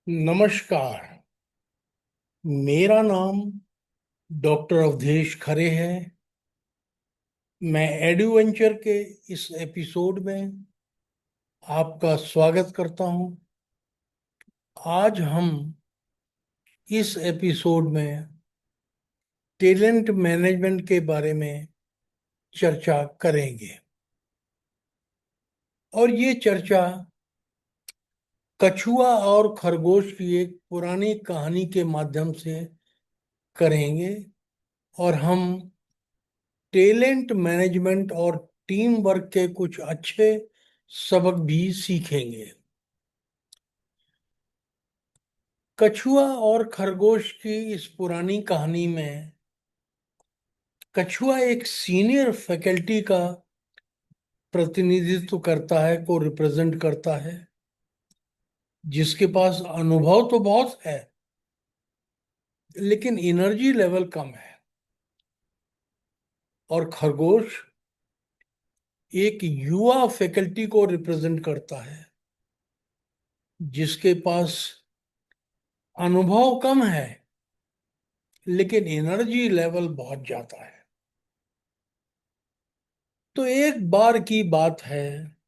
नमस्कार। मेरा नाम डॉक्टर अवधेश खरे है। मैं एडवेंचर के इस एपिसोड में आपका स्वागत करता हूं। आज हम इस एपिसोड में टैलेंट मैनेजमेंट के बारे में चर्चा करेंगे और ये चर्चा कछुआ और खरगोश की एक पुरानी कहानी के माध्यम से करेंगे और हम टैलेंट मैनेजमेंट और टीम वर्क के कुछ अच्छे सबक भी सीखेंगे। कछुआ और खरगोश की इस पुरानी कहानी में कछुआ एक सीनियर फैकल्टी का प्रतिनिधित्व करता है, को रिप्रेजेंट करता है, जिसके पास अनुभव तो बहुत है लेकिन एनर्जी लेवल कम है। और खरगोश एक युवा फैकल्टी को रिप्रेजेंट करता है, जिसके पास अनुभव कम है लेकिन एनर्जी लेवल बहुत ज्यादा है। तो एक बार की बात है,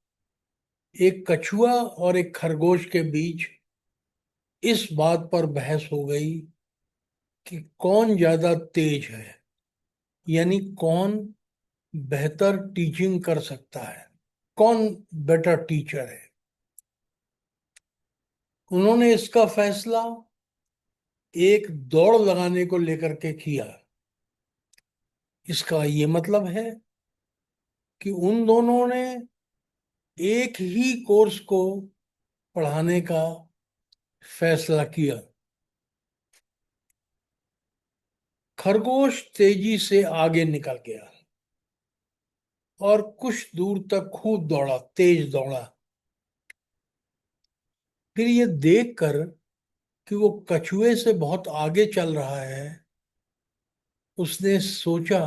एक कछुआ और एक खरगोश के बीच इस बात पर बहस हो गई कि कौन ज्यादा तेज है, यानी कौन बेहतर टीचिंग कर सकता है, कौन बेटर टीचर है। उन्होंने इसका फैसला एक दौड़ लगाने को लेकर के किया। इसका ये मतलब है कि उन दोनों ने एक ही कोर्स को पढ़ाने का फैसला किया। खरगोश तेजी से आगे निकल गया और कुछ दूर तक खूब दौड़ा, तेज दौड़ा। फिर ये देखकर कि वो कछुए से बहुत आगे चल रहा है, उसने सोचा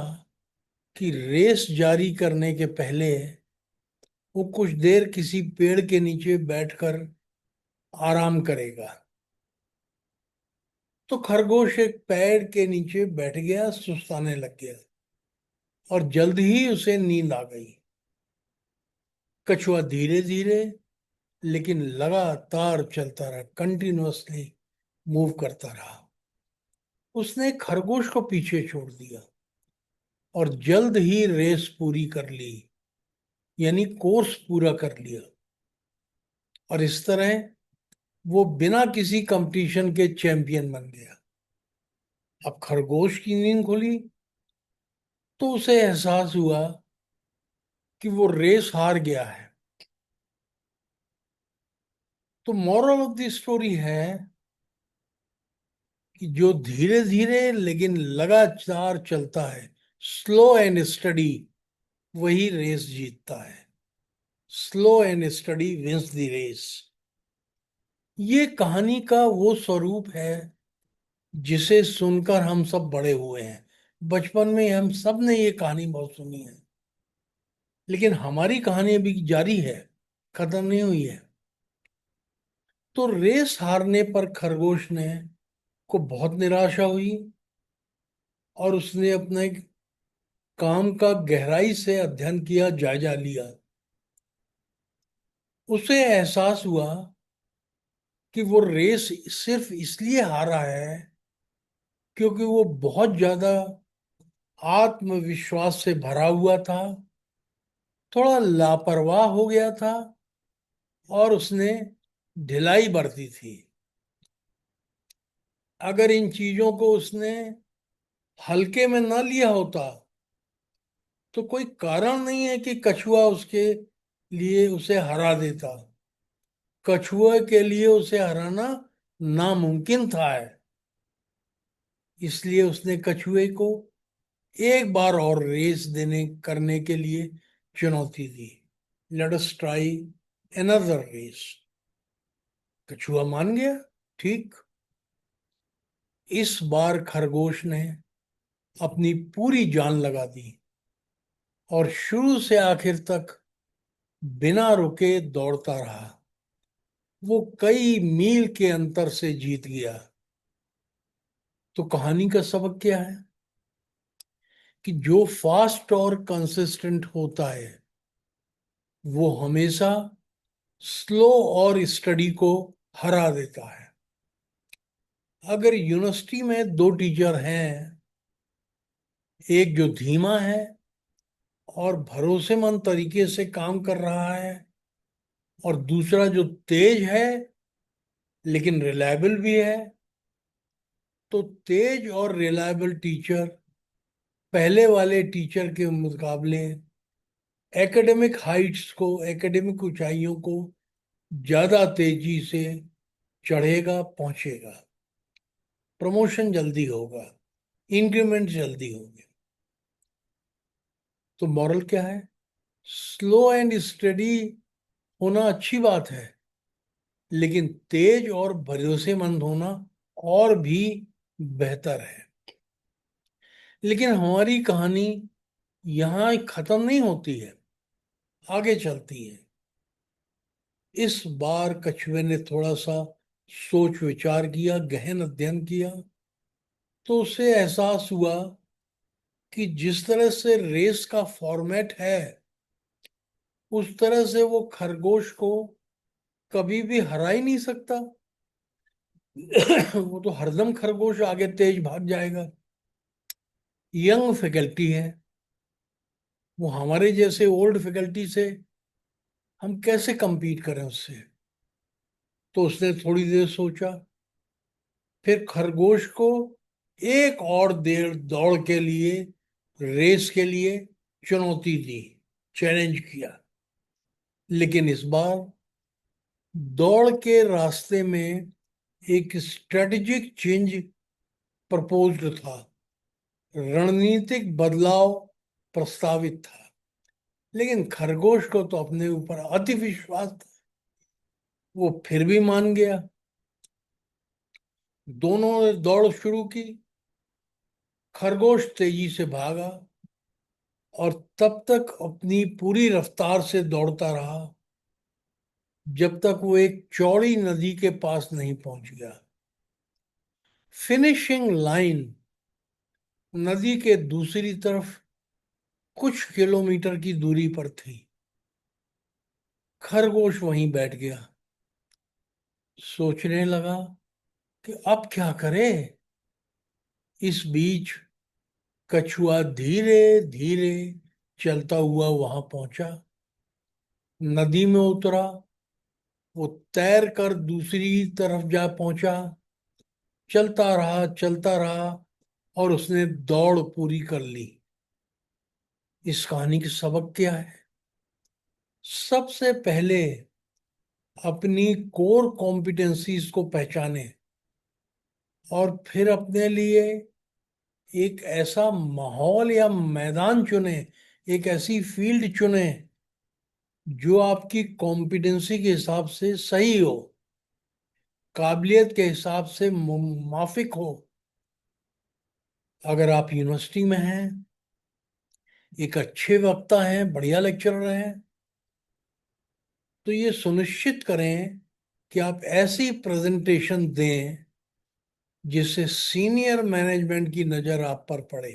कि रेस जारी करने के पहले वो कुछ देर किसी पेड़ के नीचे बैठकर आराम करेगा। तो खरगोश एक पेड़ के नीचे बैठ गया, सुस्ताने लग गया और जल्द ही उसे नींद आ गई। कछुआ धीरे धीरे लेकिन लगातार चलता रहा, कंटिन्यूअसली मूव करता रहा। उसने खरगोश को पीछे छोड़ दिया और जल्द ही रेस पूरी कर ली, यानी कोर्स पूरा कर लिया। और इस तरह वो बिना किसी कंपटीशन के चैंपियन बन गया। अब खरगोश की नींद खुली तो उसे एहसास हुआ कि वो रेस हार गया है। तो मॉरल ऑफ द स्टोरी है कि जो धीरे धीरे लेकिन लगातार चलता है, स्लो एंड स्टडी, वही रेस जीतता है। Slow and steady wins the race. ये कहानी का वो स्वरूप है जिसे सुनकर हम सब बड़े हुए हैं। बचपन में हम सब ने ये कहानी बहुत सुनी है, लेकिन हमारी कहानी अभी जारी है, खत्म नहीं हुई है। तो रेस हारने पर खरगोश ने को बहुत निराशा हुई और उसने अपने काम का गहराई से अध्ययन किया, जायजा लिया। उसे एहसास हुआ कि वो रेस सिर्फ इसलिए हारा है क्योंकि वो बहुत ज्यादा आत्मविश्वास से भरा हुआ था, थोड़ा लापरवाह हो गया था और उसने ढिलाई बरती थी। अगर इन चीजों को उसने हल्के में ना लिया होता तो कोई कारण नहीं है कि कछुआ उसके लिए उसे हरा देता। कछुए के लिए उसे हराना नामुमकिन था है। इसलिए उसने कछुए को एक बार और रेस देने करने के लिए चुनौती दी। Let us try another race. कछुआ मान गया। ठीक। इस बार खरगोश ने अपनी पूरी जान लगा दी और शुरू से आखिर तक बिना रुके दौड़ता रहा। वो कई मील के अंतर से जीत गया। तो कहानी का सबक क्या है? कि जो फास्ट और कंसिस्टेंट होता है वो हमेशा स्लो और स्टडी को हरा देता है। अगर यूनिवर्सिटी में दो टीचर हैं, एक जो धीमा है और भरोसेमंद तरीके से काम कर रहा है, और दूसरा जो तेज है लेकिन रिलायबल भी है, तो तेज और रिलायबल टीचर पहले वाले टीचर के मुकाबले एकेडमिक हाइट्स को, एकेडमिक ऊंचाइयों को ज्यादा तेजी से चढ़ेगा, पहुंचेगा। प्रमोशन जल्दी होगा, इंक्रीमेंट जल्दी होंगे। तो मॉरल क्या है? स्लो एंड स्टडी होना अच्छी बात है, लेकिन तेज और भरोसेमंद होना और भी बेहतर है। लेकिन हमारी कहानी यहाँ खत्म नहीं होती है, आगे चलती है। इस बार कछुए ने थोड़ा सा सोच विचार किया, गहन अध्ययन किया, तो उसे एहसास हुआ कि जिस तरह से रेस का फॉर्मेट है उस तरह से वो खरगोश को कभी भी हरा ही नहीं सकता। वो तो हरदम खरगोश आगे तेज भाग जाएगा। यंग फैकल्टी है, वो हमारे जैसे ओल्ड फैकल्टी से हम कैसे compete करें उससे? तो उसने थोड़ी देर सोचा, फिर खरगोश को एक और देर दौड़ के लिए, रेस के लिए चुनौती दी, चैलेंज किया। लेकिन इस बार दौड़ के रास्ते में एक स्ट्रेटेजिक चेंज प्रपोज्ड था, रणनीतिक बदलाव प्रस्तावित था। लेकिन खरगोश को तो अपने ऊपर अति विश्वास था, वो फिर भी मान गया। दोनों ने दौड़ शुरू की। खरगोश तेजी से भागा और तब तक अपनी पूरी रफ्तार से दौड़ता रहा जब तक वो एक चौड़ी नदी के पास नहीं पहुंच गया। फिनिशिंग लाइन नदी के दूसरी तरफ कुछ किलोमीटर की दूरी पर थी। खरगोश वहीं बैठ गया, सोचने लगा कि अब क्या करे। इस बीच कछुआ धीरे धीरे चलता हुआ वहां पहुंचा, नदी में उतरा, वो तैर कर दूसरी तरफ जा पहुंचा, चलता रहा और उसने दौड़ पूरी कर ली। इस कहानी की सबक क्या है? सबसे पहले अपनी कोर कॉम्पिटेंसीज को पहचाने और फिर अपने लिए एक ऐसा माहौल या मैदान चुने, एक ऐसी फील्ड चुने जो आपकी कॉम्पिटेंसी के हिसाब से सही हो, काबिलियत के हिसाब से माफिक हो। अगर आप यूनिवर्सिटी में हैं, एक अच्छे वक्ता हैं, बढ़िया लेक्चरर हैं, तो ये सुनिश्चित करें कि आप ऐसी प्रेजेंटेशन दें जिससे सीनियर मैनेजमेंट की नज़र आप पर पड़े।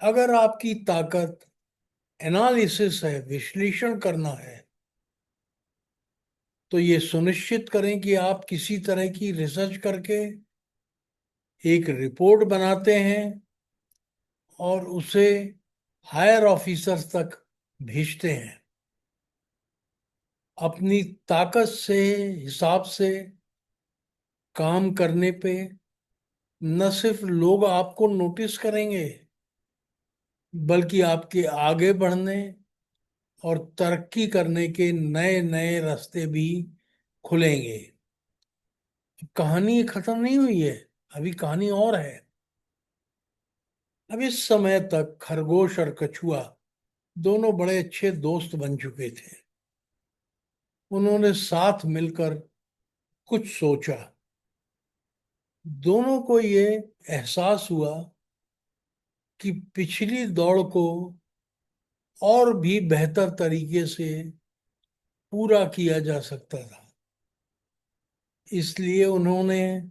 अगर आपकी ताकत एनालिसिस है, विश्लेषण करना है, तो ये सुनिश्चित करें कि आप किसी तरह की रिसर्च करके एक रिपोर्ट बनाते हैं और उसे हायर ऑफिसर्स तक भेजते हैं। अपनी ताकत से, हिसाब से काम करने पे न सिर्फ लोग आपको नोटिस करेंगे, बल्कि आपके आगे बढ़ने और तरक्की करने के नए नए रास्ते भी खुलेंगे। कहानी खत्म नहीं हुई है, अभी कहानी और है। अब इस समय तक खरगोश और कछुआ दोनों बड़े अच्छे दोस्त बन चुके थे। उन्होंने साथ मिलकर कुछ सोचा। दोनों को ये एहसास हुआ कि पिछली दौड़ को और भी बेहतर तरीके से पूरा किया जा सकता था। इसलिए उन्होंने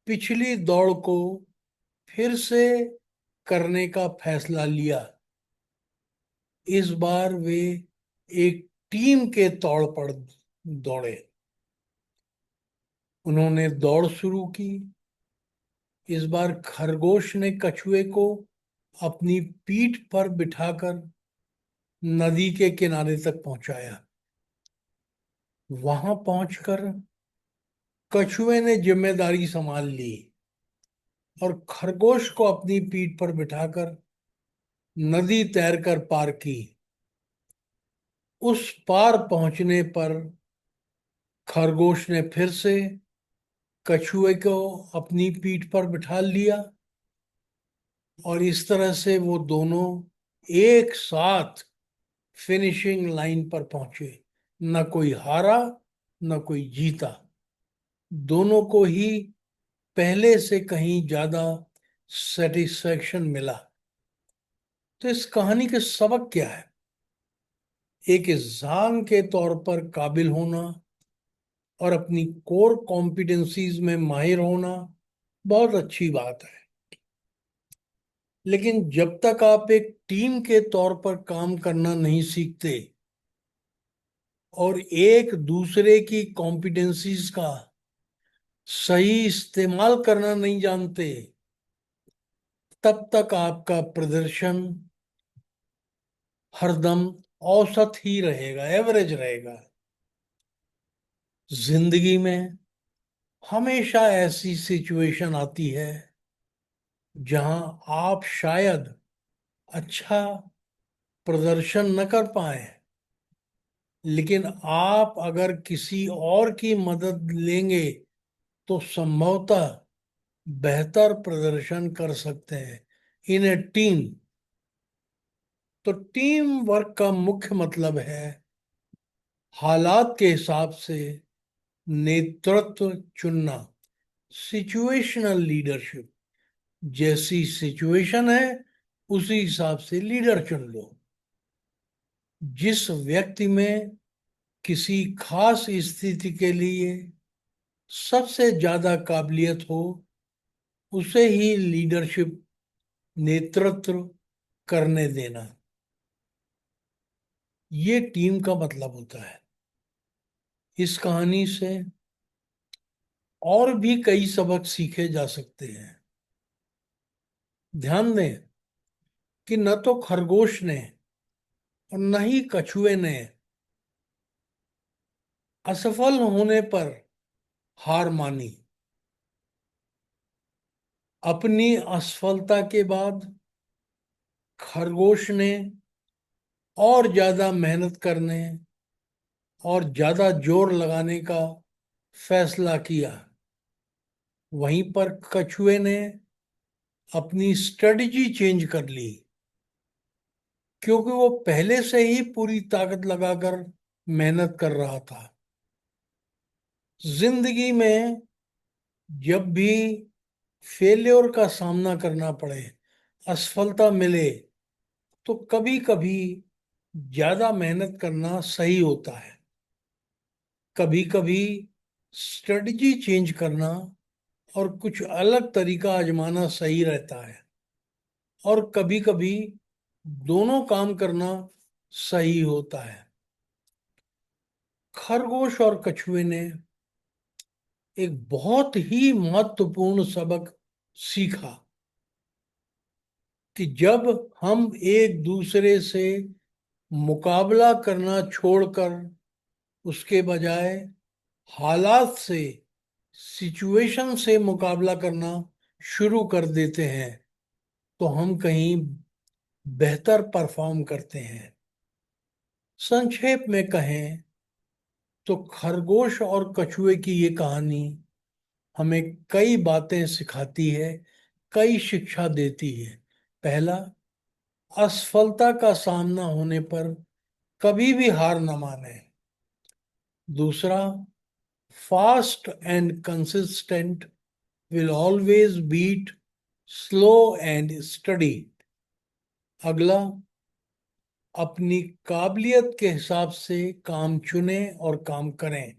पिछली दौड़ को फिर से करने का फैसला लिया। इस बार वे एक टीम के तौर पर दौड़े। उन्होंने दौड़ शुरू की। इस बार खरगोश ने कछुए को अपनी पीठ पर बिठाकर नदी के किनारे तक पहुंचाया। वहां पहुंचकर कछुए ने जिम्मेदारी संभाल ली और खरगोश को अपनी पीठ पर बिठाकर नदी तैरकर पार की। उस पार पहुंचने पर खरगोश ने फिर से कछुए को अपनी पीठ पर बिठा लिया और इस तरह से वो दोनों एक साथ फिनिशिंग लाइन पर पहुंचे। न कोई हारा, न कोई जीता। दोनों को ही पहले से कहीं ज्यादा सेटिस्फेक्शन मिला। तो इस कहानी के सबक क्या है? एक इंसान के तौर पर काबिल होना और अपनी कोर कॉम्पिटेंसीज में माहिर होना बहुत अच्छी बात है, लेकिन जब तक आप एक टीम के तौर पर काम करना नहीं सीखते और एक दूसरे की कॉम्पिटेंसीज का सही इस्तेमाल करना नहीं जानते, तब तक आपका प्रदर्शन हरदम औसत ही रहेगा, एवरेज रहेगा। जिंदगी में हमेशा ऐसी सिचुएशन आती है जहां आप शायद अच्छा प्रदर्शन न कर पाए, लेकिन आप अगर किसी और की मदद लेंगे तो संभवतः बेहतर प्रदर्शन कर सकते हैं इन ए टीम। तो टीम वर्क का मुख्य मतलब है हालात के हिसाब से नेतृत्व चुनना। सिचुएशनल लीडरशिप, जैसी सिचुएशन है उसी हिसाब से लीडर चुन लो। जिस व्यक्ति में किसी खास स्थिति के लिए सबसे ज्यादा काबिलियत हो, उसे ही लीडरशिप, नेतृत्व करने देना। ये टीम का मतलब होता है। इस कहानी से और भी कई सबक सीखे जा सकते हैं। ध्यान दें कि न तो खरगोश ने और न ही कछुए ने असफल होने पर हार मानी। अपनी असफलता के बाद खरगोश ने और ज्यादा मेहनत करने और ज्यादा जोर लगाने का फैसला किया। वहीं पर कछुए ने अपनी स्ट्रेटजी चेंज कर ली, क्योंकि वो पहले से ही पूरी ताकत लगाकर मेहनत कर रहा था। जिंदगी में जब भी फेल्योर का सामना करना पड़े, असफलता मिले, तो कभी कभी ज्यादा मेहनत करना सही होता है। कभी कभी स्ट्रेटजी चेंज करना और कुछ अलग तरीका आजमाना सही रहता है, और कभी कभी दोनों काम करना सही होता है। खरगोश और कछुए ने एक बहुत ही महत्वपूर्ण सबक सीखा कि जब हम एक दूसरे से मुकाबला करना छोड़कर उसके बजाय हालात से, सिचुएशन से मुकाबला करना शुरू कर देते हैं, तो हम कहीं बेहतर परफॉर्म करते हैं। संक्षेप में कहें तो खरगोश और कछुए की ये कहानी हमें कई बातें सिखाती है, कई शिक्षा देती है। पहला, असफलता का सामना होने पर कभी भी हार न माने। दूसरा, fast and consistent will always beat slow and steady. अगला, अपनी काबिलियत के हिसाब से काम चुनें और काम करें।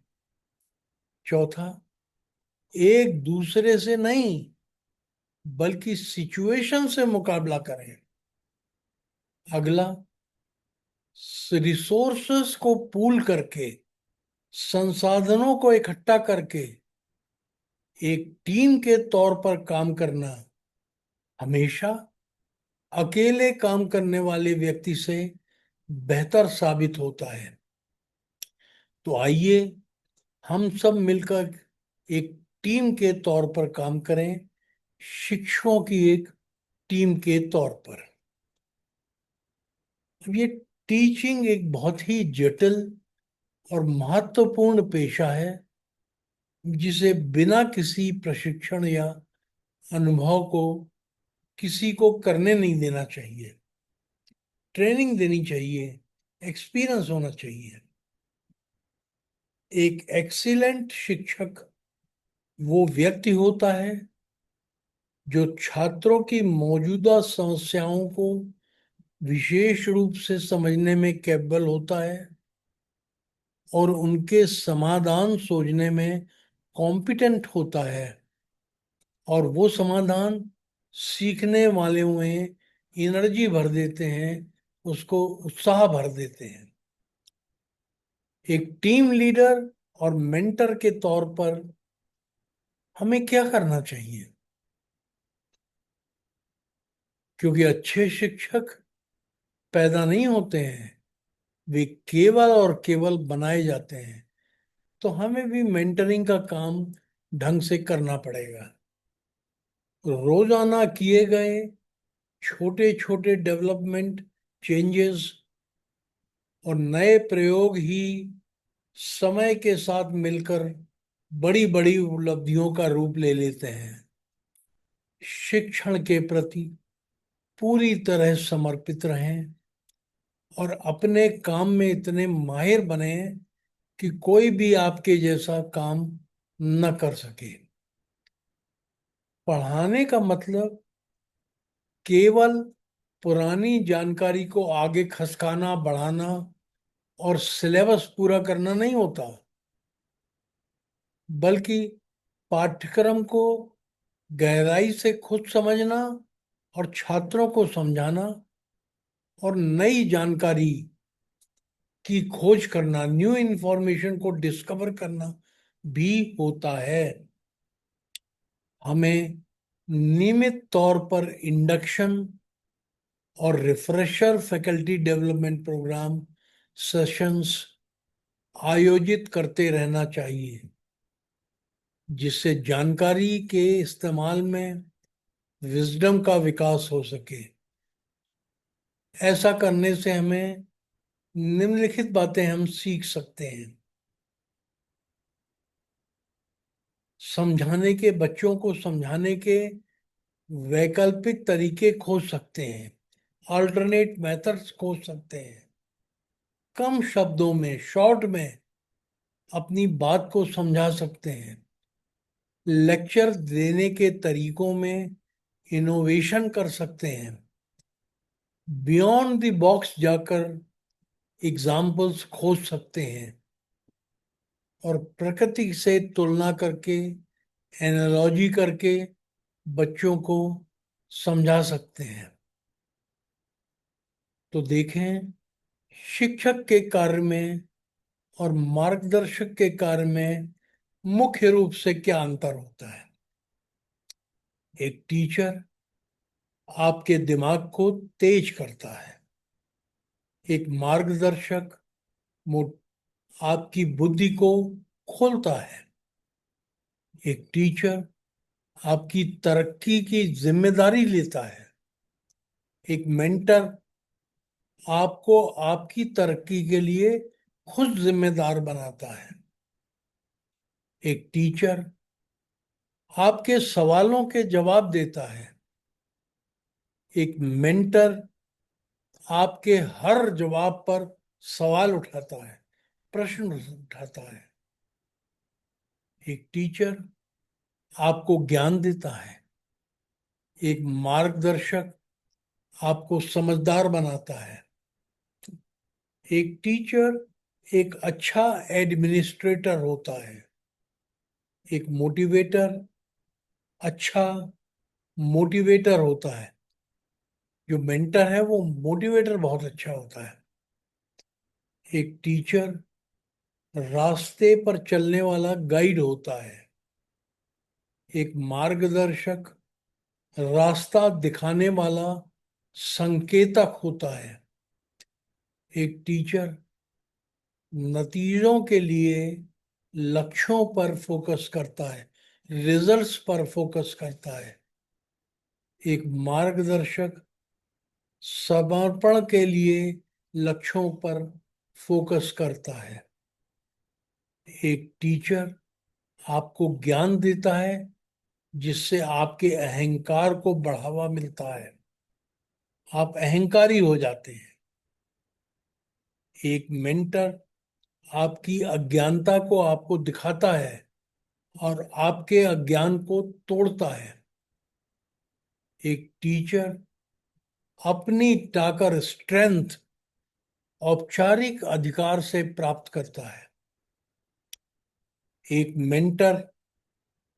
चौथा, एक दूसरे से नहीं बल्कि सिचुएशन से मुकाबला करें। अगला, रिसोर्सेस को पूल करके, संसाधनों को इकट्ठा करके एक टीम के तौर पर काम करना हमेशा अकेले काम करने वाले व्यक्ति से बेहतर साबित होता है। तो आइए हम सब मिलकर एक टीम के तौर पर काम करें, शिक्षकों की एक टीम के तौर पर। अब ये टीचिंग एक बहुत ही जटिल और महत्वपूर्ण पेशा है, जिसे बिना किसी प्रशिक्षण या अनुभव को किसी को करने नहीं देना चाहिए। ट्रेनिंग देनी चाहिए, एक्सपीरियंस होना चाहिए। एक एक्सीलेंट शिक्षक वो व्यक्ति होता है जो छात्रों की मौजूदा समस्याओं को विशेष रूप से समझने में कैपेबल होता है और उनके समाधान सोचने में कॉम्पिटेंट होता है, और वो समाधान सीखने वाले में एनर्जी भर देते हैं, उसको उत्साह भर देते हैं। एक टीम लीडर और मेंटर के तौर पर हमें क्या करना चाहिए? क्योंकि अच्छे शिक्षक पैदा नहीं होते हैं, वे केवल और केवल बनाए जाते हैं। तो हमें भी मेंटरिंग का काम ढंग से करना पड़ेगा। रोजाना किए गए छोटे छोटे डेवलपमेंट चेंजेस और नए प्रयोग ही समय के साथ मिलकर बड़ी बड़ी उपलब्धियों का रूप ले लेते हैं। शिक्षण के प्रति पूरी तरह समर्पित रहें और अपने काम में इतने माहिर बने कि कोई भी आपके जैसा काम न कर सके। पढ़ाने का मतलब केवल पुरानी जानकारी को आगे खसकाना, बढ़ाना और सिलेबस पूरा करना नहीं होता, बल्कि पाठ्यक्रम को गहराई से खुद समझना और छात्रों को समझाना और नई जानकारी की खोज करना, न्यू इंफॉर्मेशन को डिस्कवर करना भी होता है। हमें नियमित तौर पर इंडक्शन और refresher faculty development programme sessions आयोजित करते रहना चाहिए, जिससे जानकारी के इस्तेमाल में विजडम का विकास हो सके। ऐसा करने से हमें निम्नलिखित बातें हम सीख सकते हैं। बच्चों को समझाने के वैकल्पिक तरीके खोज सकते हैं, अल्टरनेट मेथड्स खोज सकते हैं। कम शब्दों में, शॉर्ट में अपनी बात को समझा सकते हैं। लेक्चर देने के तरीकों में इनोवेशन कर सकते हैं। बियॉन्ड द बॉक्स जाकर एग्जाम्पल्स खोज सकते हैं और प्रकृति से तुलना करके, एनालॉजी करके बच्चों को समझा सकते हैं। तो देखें, शिक्षक के कार्य में और मार्गदर्शक के कार्य में मुख्य रूप से क्या अंतर होता है। एक टीचर आपके दिमाग को तेज करता है। एक मार्गदर्शक आपकी बुद्धि को खोलता है। एक टीचर आपकी तरक्की की जिम्मेदारी लेता है। एक मेंटर आपको आपकी तरक्की के लिए खुद जिम्मेदार बनाता है। एक टीचर आपके सवालों के जवाब देता है। एक मेंटर आपके हर जवाब पर सवाल उठाता है, प्रश्न उठाता है। एक टीचर आपको ज्ञान देता है। एक मार्गदर्शक आपको समझदार बनाता है। एक टीचर एक अच्छा एडमिनिस्ट्रेटर होता है। एक मोटिवेटर अच्छा मोटिवेटर होता है। जो मेंटर है वो मोटिवेटर बहुत अच्छा होता है। एक टीचर रास्ते पर चलने वाला गाइड होता है। एक मार्गदर्शक रास्ता दिखाने वाला संकेतक होता है। एक टीचर नतीजों के लिए लक्ष्यों पर फोकस करता है, रिजल्ट्स पर फोकस करता है। एक मार्गदर्शक समर्पण के लिए लक्ष्यों पर फोकस करता है। एक टीचर आपको ज्ञान देता है जिससे आपके अहंकार को बढ़ावा मिलता है, आप अहंकारी हो जाते हैं। एक मेंटर आपकी अज्ञानता को आपको दिखाता है और आपके अज्ञान को तोड़ता है। एक टीचर अपनी ताकत स्ट्रेंथ औपचारिक अधिकार से प्राप्त करता है। एक मेंटर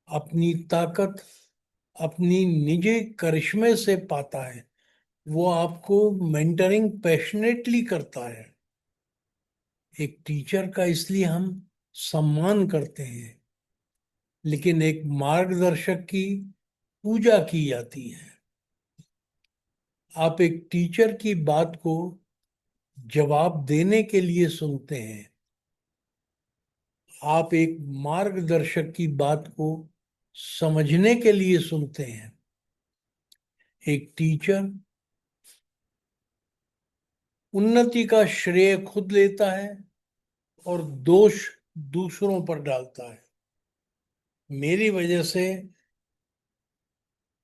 अपनी ताकत अपनी निजी करिश्मे से पाता है। वो आपको मेंटरिंग पैशनेटली करता है। एक टीचर का इसलिए हम सम्मान करते हैं, लेकिन एक मार्गदर्शक की पूजा की जाती है। आप एक टीचर की बात को जवाब देने के लिए सुनते हैं। आप एक मार्गदर्शक की बात को समझने के लिए सुनते हैं। एक टीचर उन्नति का श्रेय खुद लेता है और दोष दूसरों पर डालता है। मेरी वजह से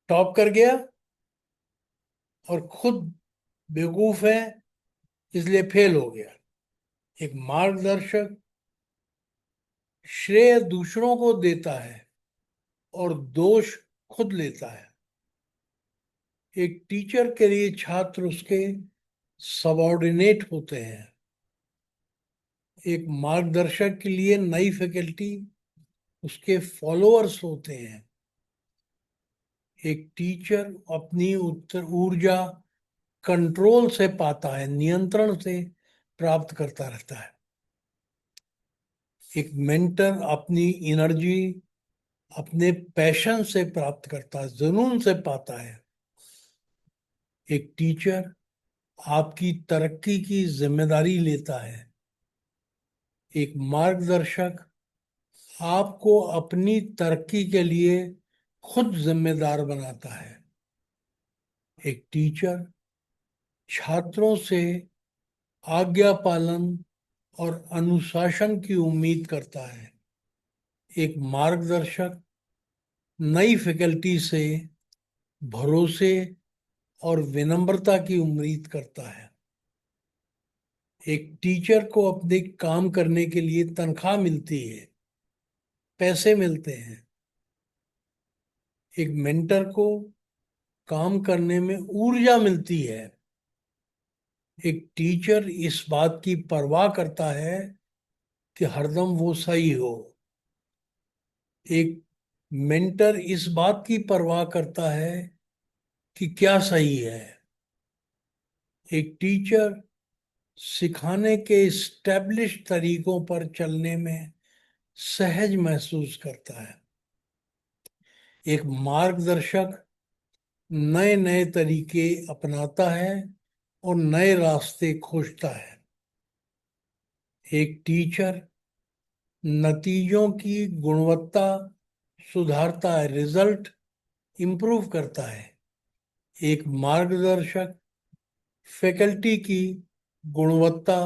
टॉप कर गया और खुद बेवकूफ है इसलिए फेल हो गया। एक मार्गदर्शक श्रेय दूसरों को देता है और दोष खुद लेता है। एक टीचर के लिए छात्र उसके सबॉर्डिनेट होते हैं। एक मार्गदर्शक के लिए नई फैकल्टी उसके फॉलोअर्स होते हैं। एक टीचर अपनी उत्तर ऊर्जा कंट्रोल से पाता है, नियंत्रण से प्राप्त करता रहता है। एक मेंटर अपनी एनर्जी अपने पैशन से प्राप्त करता है, जुनून से पाता है। एक टीचर आपकी तरक्की की जिम्मेदारी लेता है। एक मार्गदर्शक आपको अपनी तरक्की के लिए खुद जिम्मेदार बनाता है। एक टीचर छात्रों से आज्ञा पालन और अनुशासन की उम्मीद करता है। एक मार्गदर्शक नई फैकल्टी से भरोसे और विनम्रता की उम्मीद करता है। एक टीचर को अपने काम करने के लिए तनख्वाह मिलती है, पैसे मिलते हैं। एक मेंटर को काम करने में ऊर्जा मिलती है। एक टीचर इस बात की परवाह करता है कि हरदम वो सही हो। एक मेंटर इस बात की परवाह करता है कि क्या सही है। एक टीचर सिखाने के स्टैब्लिश तरीकों पर चलने में सहज महसूस करता है। एक मार्गदर्शक नए नए तरीके अपनाता है और नए रास्ते खोजता है। एक टीचर नतीजों की गुणवत्ता सुधारता है, रिजल्ट इंप्रूव करता है। एक मार्गदर्शक फैकल्टी की गुणवत्ता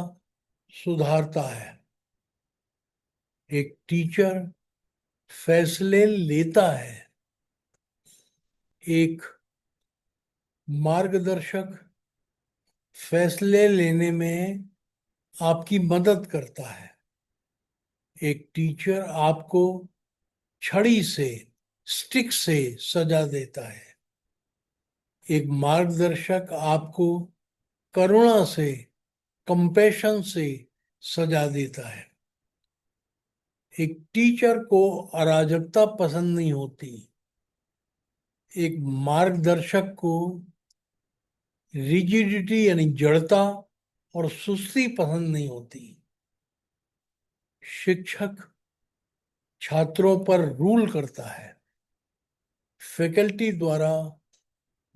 सुधारता है। एक टीचर फैसले लेता है। एक मार्गदर्शक फैसले लेने में आपकी मदद करता है। एक टीचर आपको छड़ी से स्टिक से सजा देता है। एक मार्गदर्शक आपको करुणा से कंपैशन से सजा देता है। एक टीचर को अराजकता पसंद नहीं होती, एक मार्गदर्शक को रिजिडिटी यानी जड़ता और सुस्ती पसंद नहीं होती। शिक्षक छात्रों पर रूल करता है, फैकल्टी द्वारा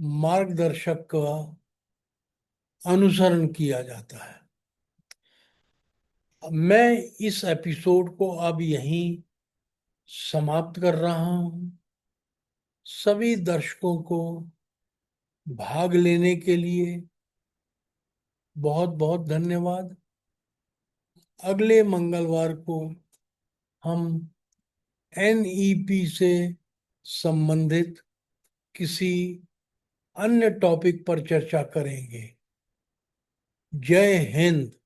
मार्गदर्शक का अनुसरण किया जाता है। मैं इस एपिसोड को अब यहीं समाप्त कर रहा हूं। सभी दर्शकों को भाग लेने के लिए बहुत बहुत धन्यवाद। अगले मंगलवार को हम एनईपी से संबंधित किसी अन्य टॉपिक पर चर्चा करेंगे। जय हिंद।